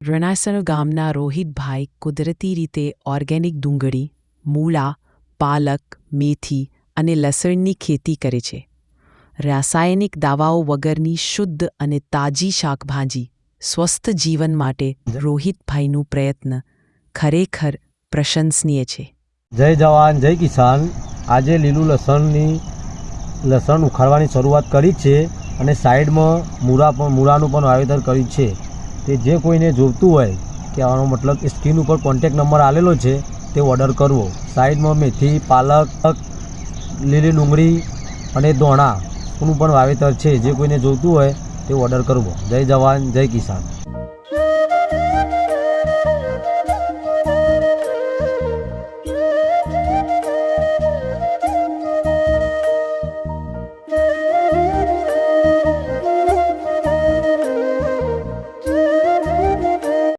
રણાસણ ગામના રોહિતભાઈ કુદરતી રીતે ઓર્ગેનિક ડુંગળી, મૂળા, પાલક, મેથી અને લસણની ખેતી કરે છે. રાસાયણિક દવાઓ વગરની શુદ્ધ અને તાજી શાકભાજી, સ્વસ્થ જીવન માટે રોહિતભાઈનું પ્રયત્ન ખરેખર પ્રશંસનીય છે. જય જવાન જય કિસાન. આજે લીલું લસણ ઉખાડવાની શરૂઆત કરી છે અને સાઈડમાં મૂળાનું પણ વાવેતર કર્યું છે. તે જે કોઈને જોઈતું હોય કે આનો મતલબ સ્ક્રીન ઉપર કોન્ટેક નંબર આવેલો છે તે ઓર્ડર કરવો. સાઈડમાં મેથી, પાલક, લીલી ડુંગળી અને દોણાનું પણ વાવેતર છે. જે કોઈને જોઈતું હોય તે ઓર્ડર કરવો. જય જવાન જય કિસાન.